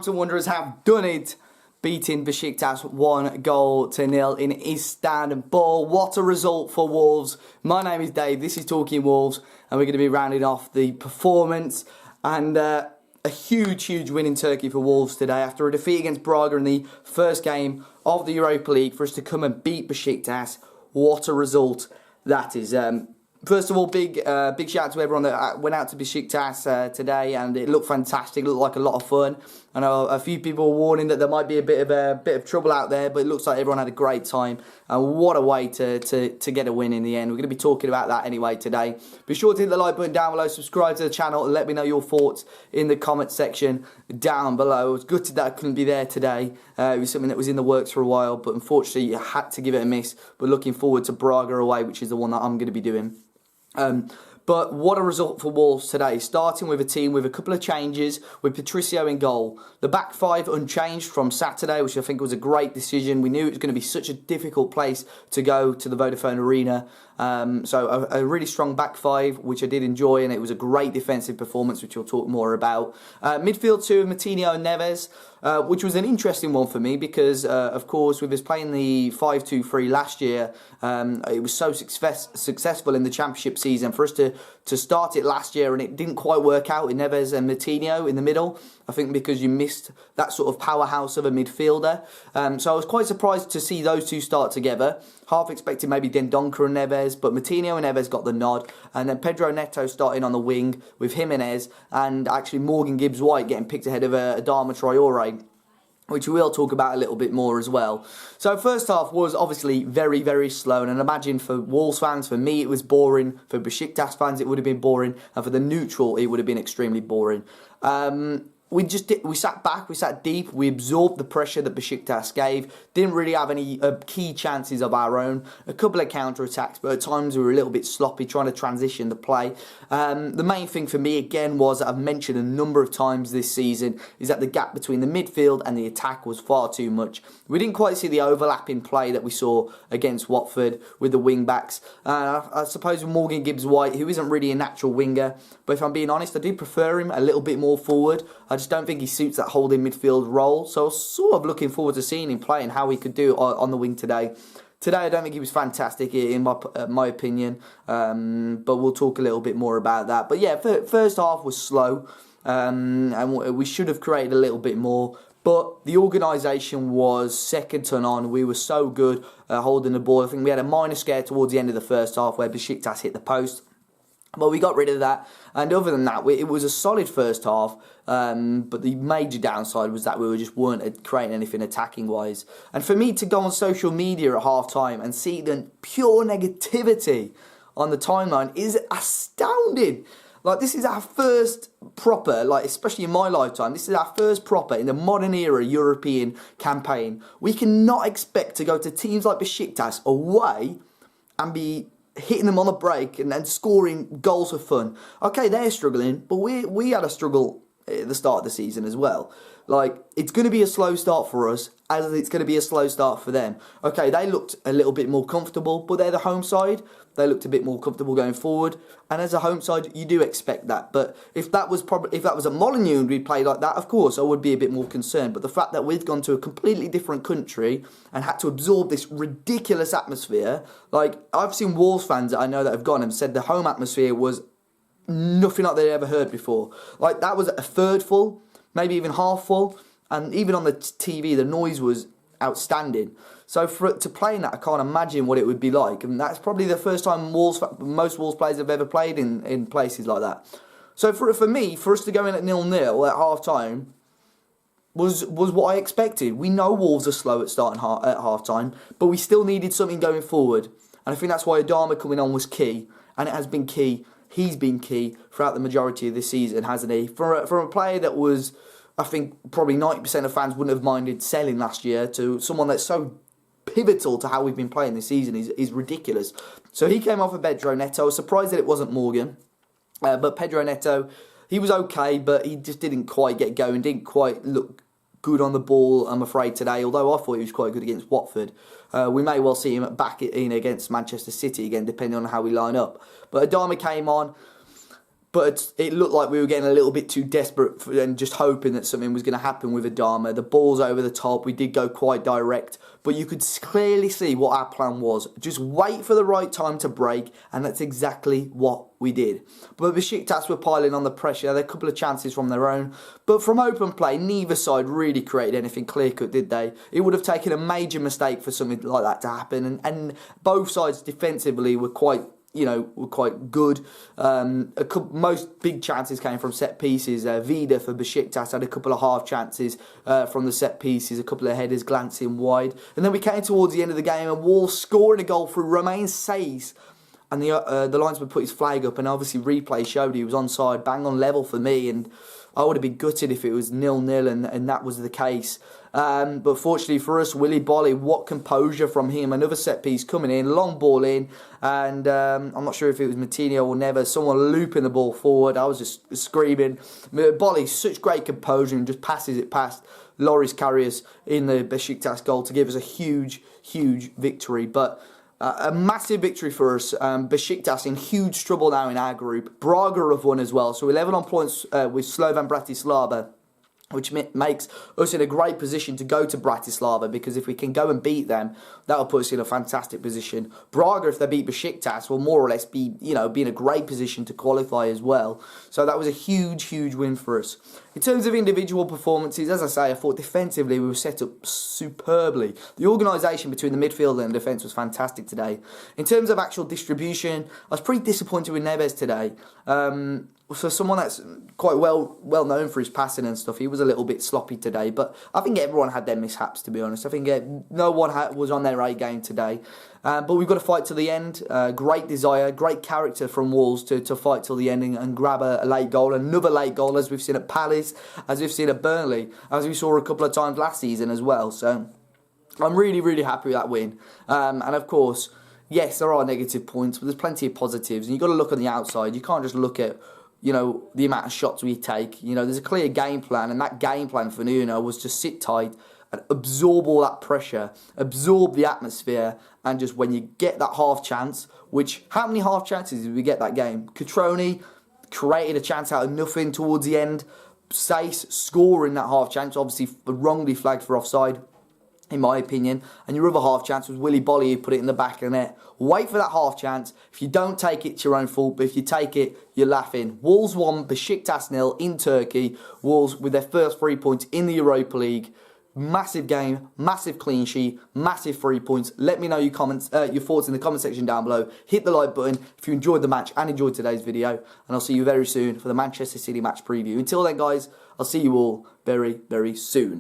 Wolverhampton Wanderers have done it, beating Besiktas 1-0 in Istanbul. What a result for Wolves. My name is Dave, this is Talking Wolves, and we're going to be rounding off the performance and a huge win in Turkey for Wolves today after a defeat against Braga in the first game of the Europa League. For us to come and beat Besiktas, what a result that is. First of all, big shout out to everyone that went out to Besiktas today, and it looked fantastic. It looked like a lot of fun. I know a few people were warning that there might be a bit of trouble out there, but it looks like everyone had a great time. And what a way to get a win in the end. We're going to be talking about that anyway today. Be sure to hit the like button down below, subscribe to the channel, and let me know your thoughts in the comment section down below. I was gutted that I couldn't be there today. It was something that was in the works for a while, but unfortunately I had to give it a miss. But looking forward to Braga away, which is the one that I'm going to be doing. But what a result for Wolves today, starting with a team with a couple of changes, with Patricio in goal. The back five unchanged from Saturday, which I think was a great decision. We knew it was going to be such a difficult place to go to the Vodafone Arena. So a really strong back five, which I did enjoy, and it was a great defensive performance, which we'll talk more about. Midfield two of Moutinho and Neves, which was an interesting one for me because, of course, with us playing the 5-2-3 last year, it was so successful in the Championship season. For us to start it last year and it didn't quite work out with Neves and Moutinho in the middle, I think because you missed that sort of powerhouse of a midfielder. So I was quite surprised to see those two start together. Half expected maybe Dendoncker and Neves, but Moutinho and Neves got the nod. And then Pedro Neto starting on the wing with Jimenez, and actually Morgan Gibbs-White getting picked ahead of Adama Traore, which we'll talk about a little bit more as well. So first half was obviously very slow, and I imagine for Wolves fans, for me it was boring, for Besiktas fans it would have been boring, and for the neutral it would have been extremely boring. We sat back, we sat deep, we absorbed the pressure that Besiktas gave, didn't really have any key chances of our own, a couple of counter-attacks, but at times we were a little bit sloppy trying to transition the play. The main thing for me, again, was that I've mentioned a number of times this season, is that the gap between the midfield and the attack was far too much. We didn't quite see the overlap in play that we saw against Watford with the wing-backs. I suppose with Morgan Gibbs-White, who isn't really a natural winger, but if I'm being honest, I do prefer him a little bit more forward. I just don't think he suits that holding midfield role. So I was sort of looking forward to seeing him play and how he could do on the wing today. Today, I don't think he was fantastic in my opinion, but we'll talk a little bit more about that. But yeah, first half was slow, and we should have created a little bit more. But the organisation was second to none. We were so good holding the ball. I think we had a minor scare towards the end of the first half where Besiktas hit the post. But we got rid of that, and other than that, it was a solid first half, but the major downside was that we just weren't creating anything attacking-wise. And for me to go on social media at half-time and see the pure negativity on the timeline is astounding. Like, this is our first proper, like, especially in my lifetime, this is our first proper, in the modern era, European campaign. We cannot expect to go to teams like Besiktas away and be hitting them on the break and scoring goals for fun. Okay, they're struggling, but we had a struggle at the start of the season as well. Like, it's going to be a slow start for us, as it's going to be a slow start for them. Okay, they looked a little bit more comfortable, but they're the home side. They looked a bit more comfortable going forward, and as a home side, you do expect that. But if that was at Molineux and we played like that, of course, I would be a bit more concerned. But the fact that we've gone to a completely different country and had to absorb this ridiculous atmosphere, like, I've seen Wolves fans that I know that have gone and said the home atmosphere was nothing like they'd ever heard before. Like, that was a third full, maybe even half full, and even on the TV, the noise was outstanding. So for it to play in that, I can't imagine what it would be like. And that's probably the first time most Wolves players have ever played in places like that. So for me, for us to go in at 0-0 at half-time was what I expected. We know Wolves are slow at starting at half-time, but we still needed something going forward. And I think that's why Adama coming on was key. And it has been key. He's been key throughout the majority of this season, hasn't he? From a player that was, I think, probably 90% of fans wouldn't have minded selling last year, to someone that's so pivotal to how we've been playing this season is ridiculous. So he came off of Pedro Neto. I was surprised that it wasn't Morgan. But Pedro Neto, he was okay, but he just didn't quite get going, didn't quite look good on the ball, I'm afraid, today, although I thought he was quite good against Watford. We may well see him back in against Manchester City again, depending on how we line up. But Adama came on. But it looked like we were getting a little bit too desperate and just hoping that something was going to happen with Adama. The ball's over the top. We did go quite direct. But you could clearly see what our plan was. Just wait for the right time to break. And that's exactly what we did. But Besiktas were piling on the pressure. They had a couple of chances from their own. But from open play, neither side really created anything clear-cut, did they? It would have taken a major mistake for something like that to happen. And both sides defensively were quite good. Most big chances came from set pieces. Vida for Besiktas had a couple of half chances from the set pieces, a couple of headers glancing wide. And then we came towards the end of the game and Wolves scoring a goal through Romain Saiz. And the linesman put his flag up, and obviously replay showed he was onside, bang on level for me. And I would have been gutted if it was 0-0 and that was the case. But fortunately for us, Willy Boly, what composure from him. Another set piece coming in, long ball in. And I'm not sure if it was Matinho or Neves, someone looping the ball forward. I was just screaming. Boly, such great composure, and just passes it past Loris Karius in the Besiktas goal to give us a huge, huge victory. But a massive victory for us. Besiktas in huge trouble now in our group. Braga have won as well. So 11 on points with Slovan Bratislava, which makes us in a great position to go to Bratislava, because if we can go and beat them, that'll put us in a fantastic position. Braga, if they beat Besiktas, will more or less be in a great position to qualify as well. So that was a huge, huge win for us. In terms of individual performances, as I say, I thought defensively we were set up superbly. The organisation between the midfield and the defence was fantastic today. In terms of actual distribution, I was pretty disappointed with Neves today. For someone that's quite well known for his passing and stuff, he was a little bit sloppy today. But I think everyone had their mishaps, to be honest. I think no one was on their A game today. But we've got to fight to the end. Great desire, great character from Wolves to fight till the end and grab a late goal. Another late goal, as we've seen at Palace, as we've seen at Burnley, as we saw a couple of times last season as well. So I'm really, really happy with that win. And of course, yes, there are negative points, but there's plenty of positives. And you've got to look on the outside. You can't just look at the amount of shots we take. There's a clear game plan, and that game plan for Nuno was to sit tight and absorb all that pressure, absorb the atmosphere, and just when you get that half chance, which, how many half chances did we get that game? Cutrone created a chance out of nothing towards the end. Saiz scoring that half chance, obviously wrongly flagged for offside, in my opinion. And your other half chance was Willy Boly, who put it in the back of the net. Wait for that half chance. If you don't take it, it's your own fault. But if you take it, you're laughing. Wolves won, Besiktas 0 in Turkey. Wolves with their first 3 points in the Europa League. Massive game, massive clean sheet, massive 3 points. Let me know your thoughts in the comment section down below. Hit the like button if you enjoyed the match and enjoyed today's video. And I'll see you very soon for the Manchester City match preview. Until then, guys, I'll see you all very, very soon.